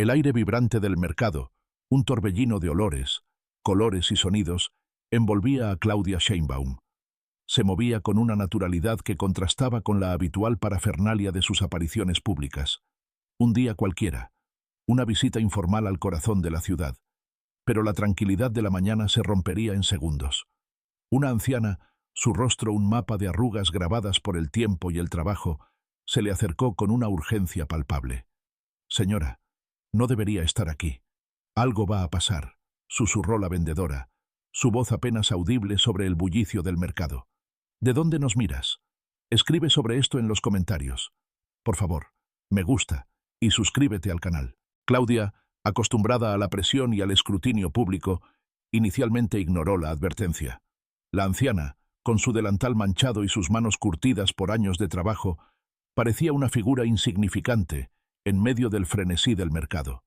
El aire vibrante del mercado, un torbellino de olores, colores y sonidos, envolvía a Claudia Sheinbaum. Se movía con una naturalidad que contrastaba con la habitual parafernalia de sus apariciones públicas. Un día cualquiera, una visita informal al corazón de la ciudad, pero la tranquilidad de la mañana se rompería en segundos. Una anciana, su rostro un mapa de arrugas grabadas por el tiempo y el trabajo, se le acercó con una urgencia palpable. «Señora, no debería estar aquí. Algo va a pasar», susurró la vendedora, su voz apenas audible sobre el bullicio del mercado. «¿De dónde nos miras? Escribe sobre esto en los comentarios. Por favor, me gusta y suscríbete al canal». Claudia, acostumbrada a la presión y al escrutinio público, inicialmente ignoró la advertencia. La anciana, con su delantal manchado y sus manos curtidas por años de trabajo, parecía una figura insignificante en medio del frenesí del mercado.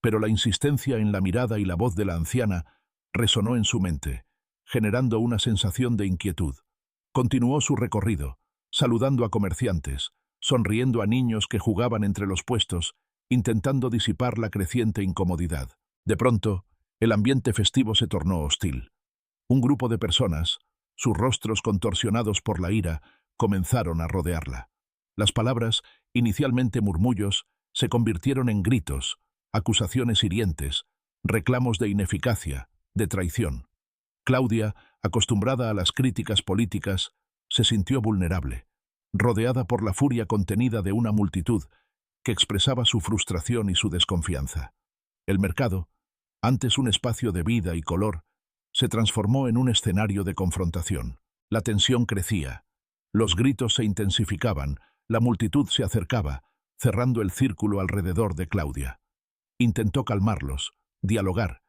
Pero la insistencia en la mirada y la voz de la anciana resonó en su mente, generando una sensación de inquietud. Continuó su recorrido, saludando a comerciantes, sonriendo a niños que jugaban entre los puestos, intentando disipar la creciente incomodidad. De pronto, el ambiente festivo se tornó hostil. Un grupo de personas, sus rostros contorsionados por la ira, comenzaron a rodearla. Las palabras, inicialmente murmullos, se convirtieron en gritos, acusaciones hirientes, reclamos de ineficacia, de traición. Claudia, acostumbrada a las críticas políticas, se sintió vulnerable, rodeada por la furia contenida de una multitud que expresaba su frustración y su desconfianza. El mercado, antes un espacio de vida y color, se transformó en un escenario de confrontación. La tensión crecía, los gritos se intensificaban, la multitud se acercaba, cerrando el círculo alrededor de Claudia. Intentó calmarlos, dialogar,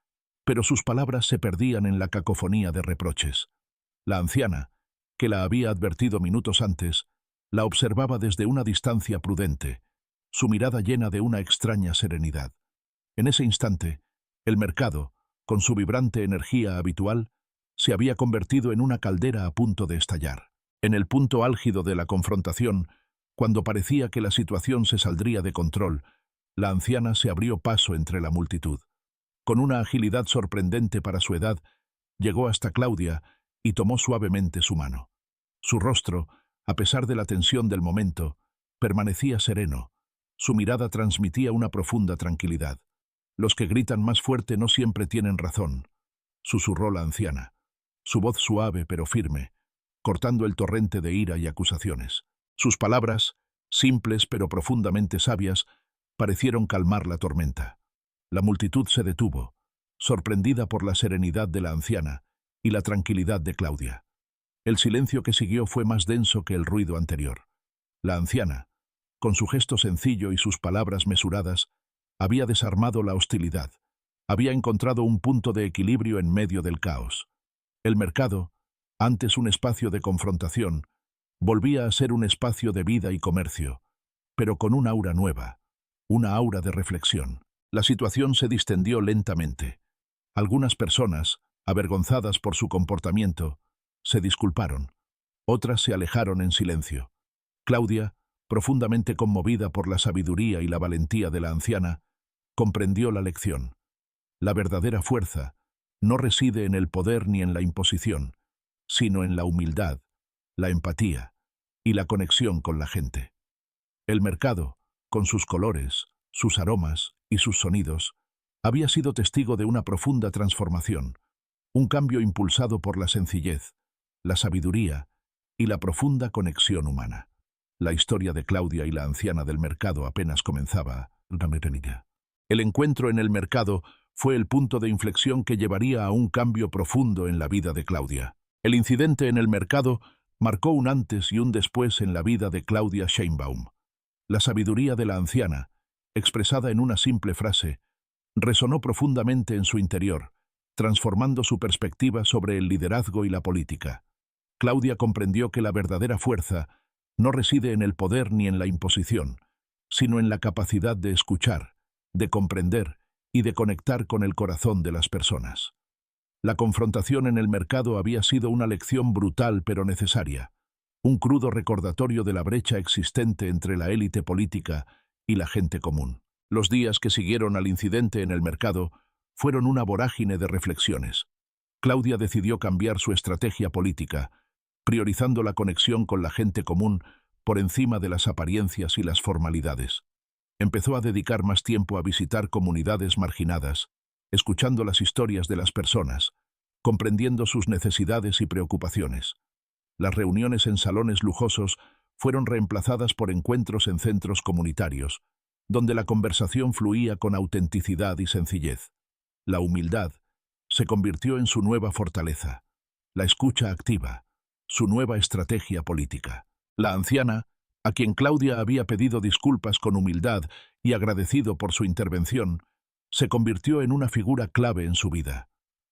pero sus palabras se perdían en la cacofonía de reproches. La anciana, que la había advertido minutos antes, la observaba desde una distancia prudente, su mirada llena de una extraña serenidad. En ese instante, el mercado, con su vibrante energía habitual, se había convertido en una caldera a punto de estallar. En el punto álgido de la confrontación, cuando parecía que la situación se saldría de control, la anciana se abrió paso entre la multitud. Con una agilidad sorprendente para su edad, llegó hasta Claudia y tomó suavemente su mano. Su rostro, a pesar de la tensión del momento, permanecía sereno. Su mirada transmitía una profunda tranquilidad. «Los que gritan más fuerte no siempre tienen razón», susurró la anciana, su voz suave pero firme, cortando el torrente de ira y acusaciones. Sus palabras, simples pero profundamente sabias, parecieron calmar la tormenta. La multitud se detuvo, sorprendida por la serenidad de la anciana y la tranquilidad de Claudia. El silencio que siguió fue más denso que el ruido anterior. La anciana, con su gesto sencillo y sus palabras mesuradas, había desarmado la hostilidad, había encontrado un punto de equilibrio en medio del caos. El mercado, antes un espacio de confrontación, volvía a ser un espacio de vida y comercio, pero con un aura nueva, una aura de reflexión. La situación se distendió lentamente. Algunas personas, avergonzadas por su comportamiento, se disculparon. Otras se alejaron en silencio. Claudia, profundamente conmovida por la sabiduría y la valentía de la anciana, comprendió la lección. La verdadera fuerza no reside en el poder ni en la imposición, sino en la humildad, la empatía y la conexión con la gente. El mercado, con sus colores, sus aromas y sus sonidos, había sido testigo de una profunda transformación, un cambio impulsado por la sencillez, la sabiduría y la profunda conexión humana. La historia de Claudia y la anciana del mercado apenas comenzaba. El encuentro en el mercado fue el punto de inflexión que llevaría a un cambio profundo en la vida de Claudia. El incidente en el mercado marcó un antes y un después en la vida de Claudia Sheinbaum. La sabiduría de la anciana, expresada en una simple frase, resonó profundamente en su interior, transformando su perspectiva sobre el liderazgo y la política. Claudia comprendió que la verdadera fuerza no reside en el poder ni en la imposición, sino en la capacidad de escuchar, de comprender y de conectar con el corazón de las personas. La confrontación en el mercado había sido una lección brutal pero necesaria, un crudo recordatorio de la brecha existente entre la élite política y la gente común. Los días que siguieron al incidente en el mercado fueron una vorágine de reflexiones. Claudia decidió cambiar su estrategia política, priorizando la conexión con la gente común por encima de las apariencias y las formalidades. Empezó a dedicar más tiempo a visitar comunidades marginadas, escuchando las historias de las personas, comprendiendo sus necesidades y preocupaciones. Las reuniones en salones lujosos fueron reemplazadas por encuentros en centros comunitarios, donde la conversación fluía con autenticidad y sencillez. La humildad se convirtió en su nueva fortaleza, la escucha activa, su nueva estrategia política. La anciana, a quien Claudia había pedido disculpas con humildad y agradecido por su intervención, se convirtió en una figura clave en su vida.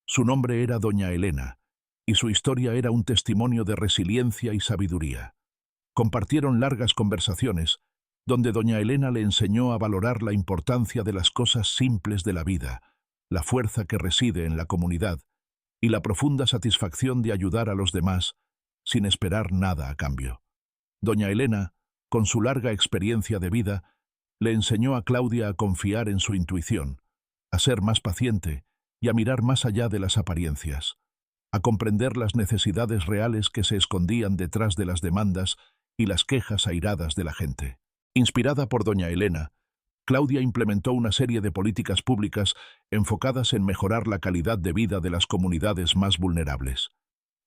Su nombre era Doña Elena, y su historia era un testimonio de resiliencia y sabiduría. Compartieron largas conversaciones, donde Doña Elena le enseñó a valorar la importancia de las cosas simples de la vida, la fuerza que reside en la comunidad y la profunda satisfacción de ayudar a los demás sin esperar nada a cambio. Doña Elena, con su larga experiencia de vida, le enseñó a Claudia a confiar en su intuición, a ser más paciente y a mirar más allá de las apariencias, a comprender las necesidades reales que se escondían detrás de las demandas y las quejas airadas de la gente. Inspirada por Doña Elena, Claudia implementó una serie de políticas públicas enfocadas en mejorar la calidad de vida de las comunidades más vulnerables.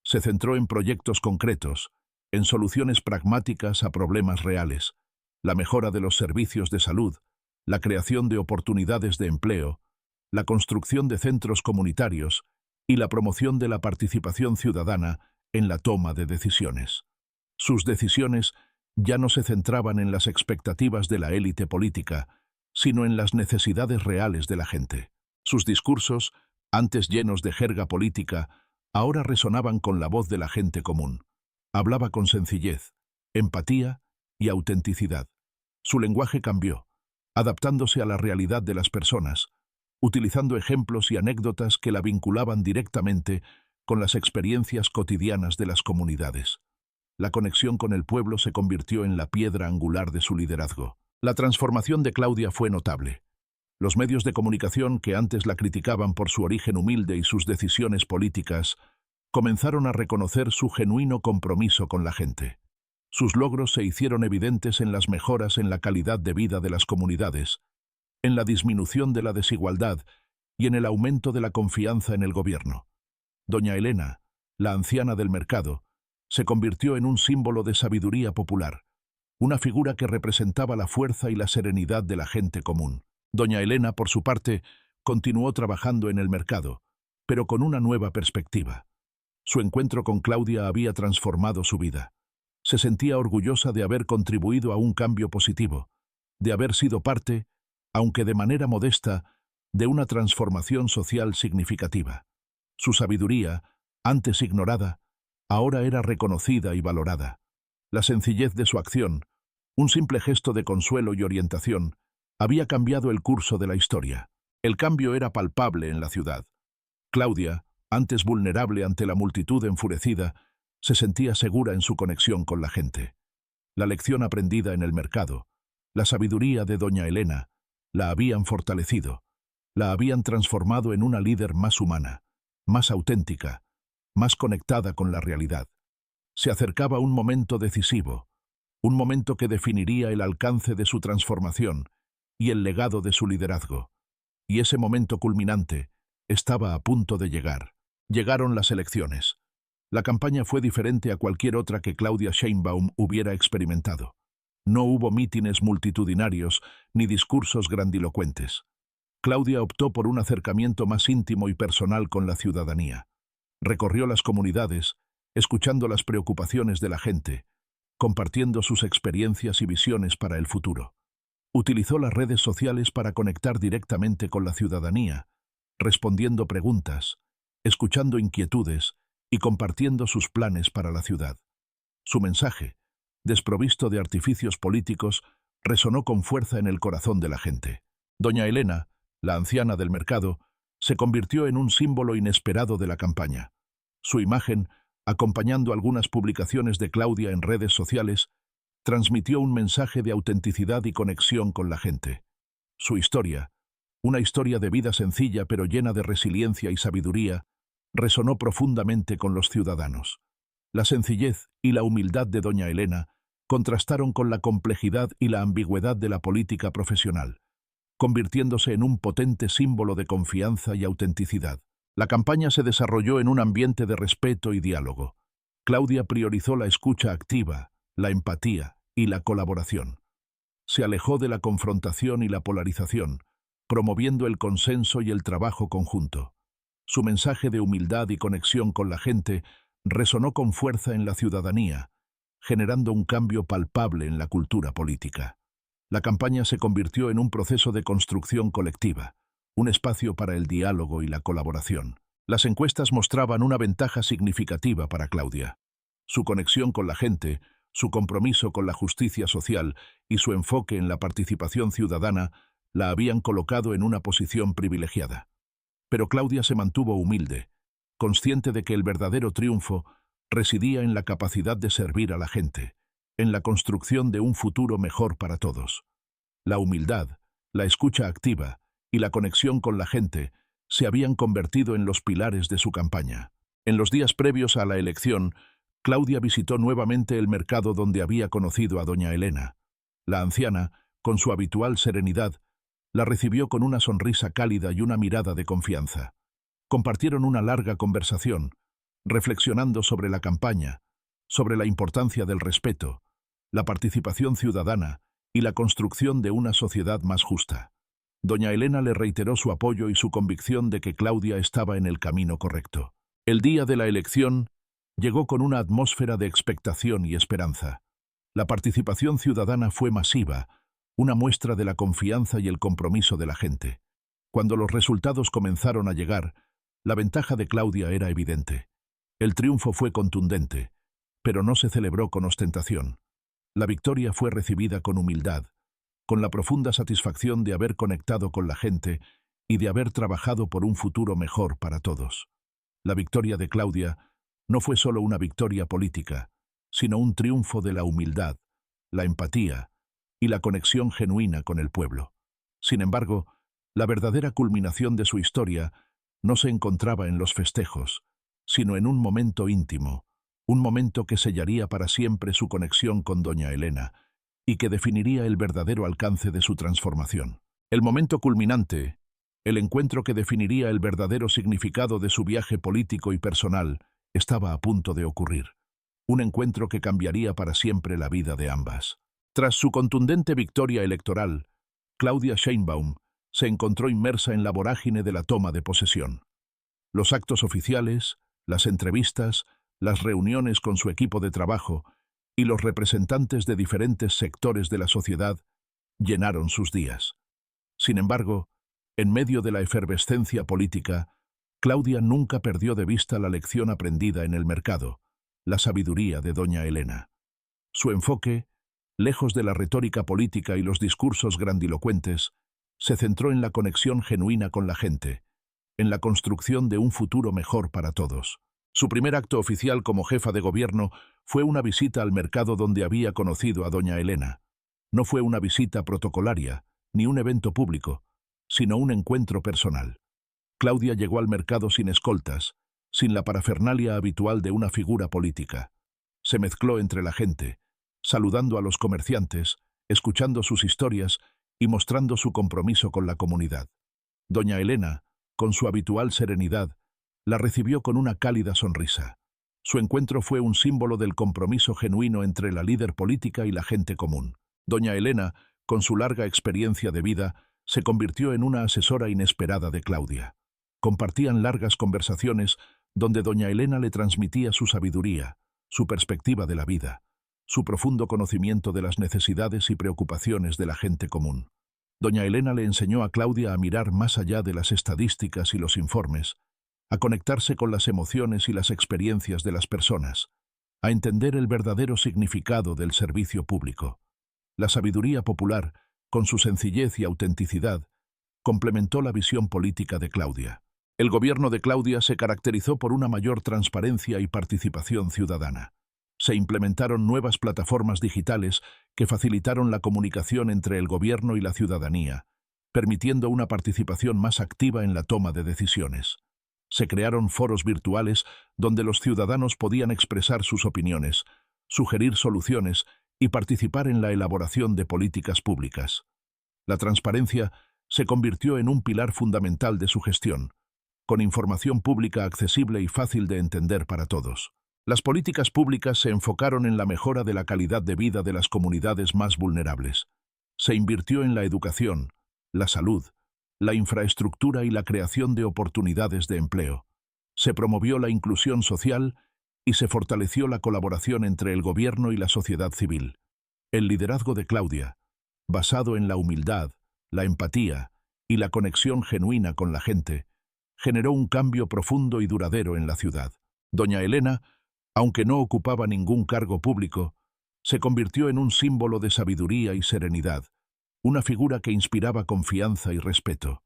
Se centró en proyectos concretos, en soluciones pragmáticas a problemas reales, la mejora de los servicios de salud, la creación de oportunidades de empleo, la construcción de centros comunitarios y la promoción de la participación ciudadana en la toma de decisiones. Sus decisiones ya no se centraban en las expectativas de la élite política, sino en las necesidades reales de la gente. Sus discursos, antes llenos de jerga política, ahora resonaban con la voz de la gente común. Hablaba con sencillez, empatía y autenticidad. Su lenguaje cambió, adaptándose a la realidad de las personas, utilizando ejemplos y anécdotas que la vinculaban directamente con las experiencias cotidianas de las comunidades. La conexión con el pueblo se convirtió en la piedra angular de su liderazgo. La transformación de Claudia fue notable. Los medios de comunicación, que antes la criticaban por su origen humilde y sus decisiones políticas, comenzaron a reconocer su genuino compromiso con la gente. Sus logros se hicieron evidentes en las mejoras en la calidad de vida de las comunidades, en la disminución de la desigualdad y en el aumento de la confianza en el gobierno. Doña Elena, la anciana del mercado, se convirtió en un símbolo de sabiduría popular, una figura que representaba la fuerza y la serenidad de la gente común. Doña Elena, por su parte, continuó trabajando en el mercado, pero con una nueva perspectiva. Su encuentro con Claudia había transformado su vida. Se sentía orgullosa de haber contribuido a un cambio positivo, de haber sido parte, aunque de manera modesta, de una transformación social significativa. Su sabiduría, antes ignorada, ahora era reconocida y valorada. La sencillez de su acción, un simple gesto de consuelo y orientación, había cambiado el curso de la historia. El cambio era palpable en la ciudad. Claudia, antes vulnerable ante la multitud enfurecida, se sentía segura en su conexión con la gente. La lección aprendida en el mercado, la sabiduría de Doña Elena, la habían fortalecido, la habían transformado en una líder más humana, más auténtica, más conectada con la realidad. Se acercaba un momento decisivo, un momento que definiría el alcance de su transformación y el legado de su liderazgo. Y ese momento culminante estaba a punto de llegar. Llegaron las elecciones. La campaña fue diferente a cualquier otra que Claudia Sheinbaum hubiera experimentado. No hubo mítines multitudinarios ni discursos grandilocuentes. Claudia optó por un acercamiento más íntimo y personal con la ciudadanía. Recorrió las comunidades, escuchando las preocupaciones de la gente, compartiendo sus experiencias y visiones para el futuro. Utilizó las redes sociales para conectar directamente con la ciudadanía, respondiendo preguntas, escuchando inquietudes y compartiendo sus planes para la ciudad. Su mensaje, desprovisto de artificios políticos, resonó con fuerza en el corazón de la gente. Doña Elena, la anciana del mercado, se convirtió en un símbolo inesperado de la campaña. Su imagen, acompañando algunas publicaciones de Claudia en redes sociales, transmitió un mensaje de autenticidad y conexión con la gente. Su historia, una historia de vida sencilla pero llena de resiliencia y sabiduría, resonó profundamente con los ciudadanos. La sencillez y la humildad de doña Elena contrastaron con la complejidad y la ambigüedad de la política profesional, convirtiéndose en un potente símbolo de confianza y autenticidad. La campaña se desarrolló en un ambiente de respeto y diálogo. Claudia priorizó la escucha activa, la empatía y la colaboración. Se alejó de la confrontación y la polarización, promoviendo el consenso y el trabajo conjunto. Su mensaje de humildad y conexión con la gente resonó con fuerza en la ciudadanía, generando un cambio palpable en la cultura política. La campaña se convirtió en un proceso de construcción colectiva, un espacio para el diálogo y la colaboración. Las encuestas mostraban una ventaja significativa para Claudia. Su conexión con la gente, su compromiso con la justicia social y su enfoque en la participación ciudadana la habían colocado en una posición privilegiada. Pero Claudia se mantuvo humilde, consciente de que el verdadero triunfo residía en la capacidad de servir a la gente, en la construcción de un futuro mejor para todos. La humildad, la escucha activa y la conexión con la gente se habían convertido en los pilares de su campaña. En los días previos a la elección, Claudia visitó nuevamente el mercado donde había conocido a doña Elena. La anciana, con su habitual serenidad, la recibió con una sonrisa cálida y una mirada de confianza. Compartieron una larga conversación, reflexionando sobre la campaña, sobre la importancia del respeto, la participación ciudadana y la construcción de una sociedad más justa. Doña Elena le reiteró su apoyo y su convicción de que Claudia estaba en el camino correcto. El día de la elección llegó con una atmósfera de expectación y esperanza. La participación ciudadana fue masiva, una muestra de la confianza y el compromiso de la gente. Cuando los resultados comenzaron a llegar, la ventaja de Claudia era evidente. El triunfo fue contundente, pero no se celebró con ostentación. La victoria fue recibida con humildad, con la profunda satisfacción de haber conectado con la gente y de haber trabajado por un futuro mejor para todos. La victoria de Claudia no fue solo una victoria política, sino un triunfo de la humildad, la empatía y la conexión genuina con el pueblo. Sin embargo, la verdadera culminación de su historia no se encontraba en los festejos, sino en un momento íntimo, un momento que sellaría para siempre su conexión con doña Elena y que definiría el verdadero alcance de su transformación. El momento culminante, el encuentro que definiría el verdadero significado de su viaje político y personal, estaba a punto de ocurrir. Un encuentro que cambiaría para siempre la vida de ambas. Tras su contundente victoria electoral, Claudia Sheinbaum se encontró inmersa en la vorágine de la toma de posesión. Los actos oficiales, las entrevistas, las reuniones con su equipo de trabajo y los representantes de diferentes sectores de la sociedad llenaron sus días. Sin embargo, en medio de la efervescencia política, Claudia nunca perdió de vista la lección aprendida en el mercado, la sabiduría de doña Elena. Su enfoque, lejos de la retórica política y los discursos grandilocuentes, se centró en la conexión genuina con la gente, en la construcción de un futuro mejor para todos. Su primer acto oficial como jefa de gobierno fue una visita al mercado donde había conocido a doña Elena. No fue una visita protocolaria, ni un evento público, sino un encuentro personal. Claudia llegó al mercado sin escoltas, sin la parafernalia habitual de una figura política. Se mezcló entre la gente, saludando a los comerciantes, escuchando sus historias y mostrando su compromiso con la comunidad. Doña Elena, con su habitual serenidad, la recibió con una cálida sonrisa. Su encuentro fue un símbolo del compromiso genuino entre la líder política y la gente común. Doña Elena, con su larga experiencia de vida, se convirtió en una asesora inesperada de Claudia. Compartían largas conversaciones donde doña Elena le transmitía su sabiduría, su perspectiva de la vida, su profundo conocimiento de las necesidades y preocupaciones de la gente común. Doña Elena le enseñó a Claudia a mirar más allá de las estadísticas y los informes, a conectarse con las emociones y las experiencias de las personas, a entender el verdadero significado del servicio público. La sabiduría popular, con su sencillez y autenticidad, complementó la visión política de Claudia. El gobierno de Claudia se caracterizó por una mayor transparencia y participación ciudadana. Se implementaron nuevas plataformas digitales que facilitaron la comunicación entre el gobierno y la ciudadanía, permitiendo una participación más activa en la toma de decisiones. Se crearon foros virtuales donde los ciudadanos podían expresar sus opiniones, sugerir soluciones y participar en la elaboración de políticas públicas. La transparencia se convirtió en un pilar fundamental de su gestión, con información pública accesible y fácil de entender para todos. Las políticas públicas se enfocaron en la mejora de la calidad de vida de las comunidades más vulnerables. Se invirtió en la educación, la salud, la infraestructura y la creación de oportunidades de empleo. Se promovió la inclusión social y se fortaleció la colaboración entre el gobierno y la sociedad civil. El liderazgo de Claudia, basado en la humildad, la empatía y la conexión genuina con la gente, generó un cambio profundo y duradero en la ciudad. Doña Elena, aunque no ocupaba ningún cargo público, se convirtió en un símbolo de sabiduría y serenidad, una figura que inspiraba confianza y respeto.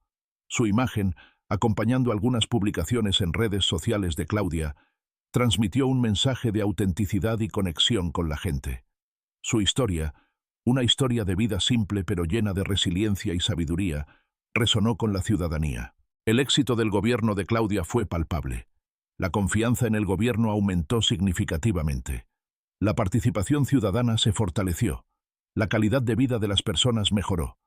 Su imagen, acompañando algunas publicaciones en redes sociales de Claudia, transmitió un mensaje de autenticidad y conexión con la gente. Su historia, una historia de vida simple pero llena de resiliencia y sabiduría, resonó con la ciudadanía. El éxito del gobierno de Claudia fue palpable. La confianza en el gobierno aumentó significativamente. La participación ciudadana se fortaleció. La calidad de vida de las personas mejoró.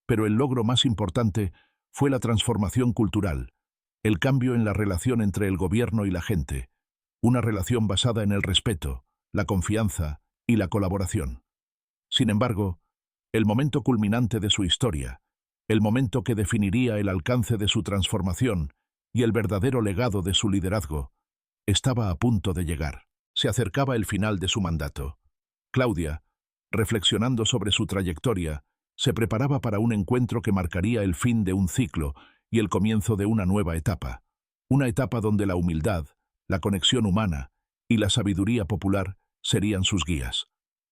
Pero el logro más importante fue la transformación cultural, el cambio en la relación entre el gobierno y la gente, una relación basada en el respeto, la confianza y la colaboración. Sin embargo, el momento culminante de su historia, el momento que definiría el alcance de su transformación y el verdadero legado de su liderazgo, estaba a punto de llegar. Se acercaba el final de su mandato. Claudia, reflexionando sobre su trayectoria, se preparaba para un encuentro que marcaría el fin de un ciclo y el comienzo de una nueva etapa. Una etapa donde la humildad, la conexión humana y la sabiduría popular serían sus guías.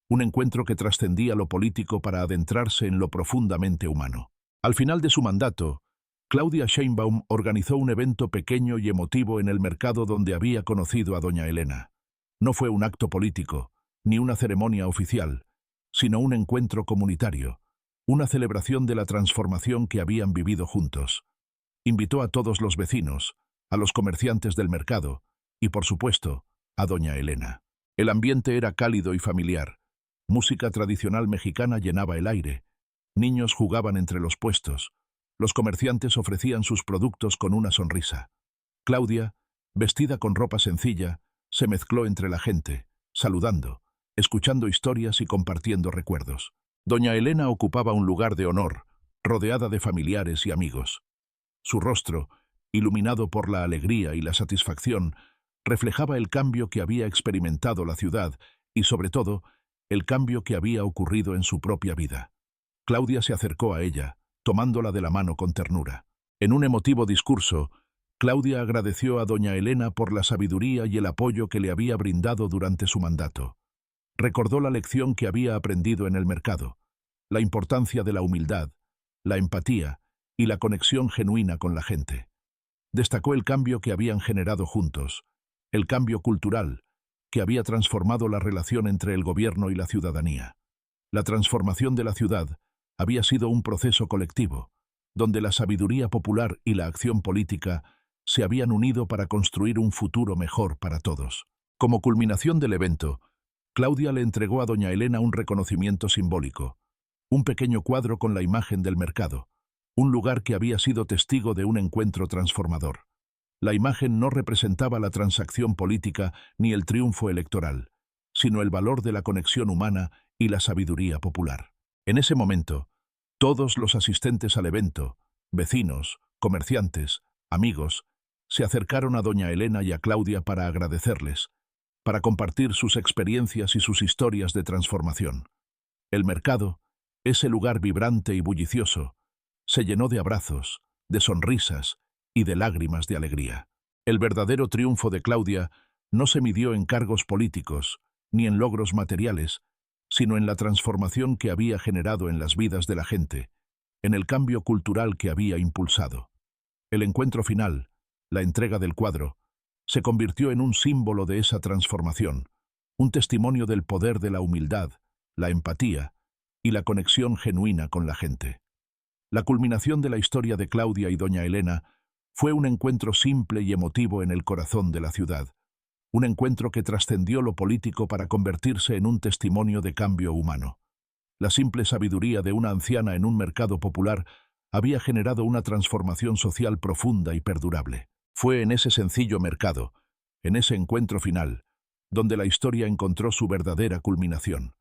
Un encuentro que trascendía lo político para adentrarse en lo profundamente humano. Al final de su mandato, Claudia Sheinbaum organizó un evento pequeño y emotivo en el mercado donde había conocido a doña Elena. No fue un acto político, ni una ceremonia oficial, sino un encuentro comunitario, una celebración de la transformación que habían vivido juntos. Invitó a todos los vecinos, a los comerciantes del mercado y, por supuesto, a doña Elena. El ambiente era cálido y familiar. Música tradicional mexicana llenaba el aire. Niños jugaban entre los puestos. Los comerciantes ofrecían sus productos con una sonrisa. Claudia, vestida con ropa sencilla, se mezcló entre la gente, saludando, escuchando historias y compartiendo recuerdos. Doña Elena ocupaba un lugar de honor, rodeada de familiares y amigos. Su rostro, iluminado por la alegría y la satisfacción, reflejaba el cambio que había experimentado la ciudad y, sobre todo, el cambio que había ocurrido en su propia vida. Claudia se acercó a ella, tomándola de la mano con ternura. En un emotivo discurso, Claudia agradeció a doña Elena por la sabiduría y el apoyo que le había brindado durante su mandato. Recordó la lección que había aprendido en el mercado, la importancia de la humildad, la empatía y la conexión genuina con la gente. Destacó el cambio que habían generado juntos, el cambio cultural, que había transformado la relación entre el gobierno y la ciudadanía. La transformación de la ciudad había sido un proceso colectivo, donde la sabiduría popular y la acción política se habían unido para construir un futuro mejor para todos. Como culminación del evento, Claudia le entregó a doña Elena un reconocimiento simbólico, un pequeño cuadro con la imagen del mercado, un lugar que había sido testigo de un encuentro transformador. La imagen no representaba la transacción política ni el triunfo electoral, sino el valor de la conexión humana y la sabiduría popular. En ese momento, todos los asistentes al evento, vecinos, comerciantes, amigos, se acercaron a doña Elena y a Claudia para agradecerles, para compartir sus experiencias y sus historias de transformación. El mercado, ese lugar vibrante y bullicioso, se llenó de abrazos, de sonrisas y de lágrimas de alegría. El verdadero triunfo de Claudia no se midió en cargos políticos ni en logros materiales, sino en la transformación que había generado en las vidas de la gente, en el cambio cultural que había impulsado. El encuentro final, la entrega del cuadro, se convirtió en un símbolo de esa transformación, un testimonio del poder de la humildad, la empatía y la conexión genuina con la gente. La culminación de la historia de Claudia y doña Elena fue un encuentro simple y emotivo en el corazón de la ciudad, un encuentro que trascendió lo político para convertirse en un testimonio de cambio humano. La simple sabiduría de una anciana en un mercado popular había generado una transformación social profunda y perdurable. Fue en ese sencillo mercado, en ese encuentro final, donde la historia encontró su verdadera culminación.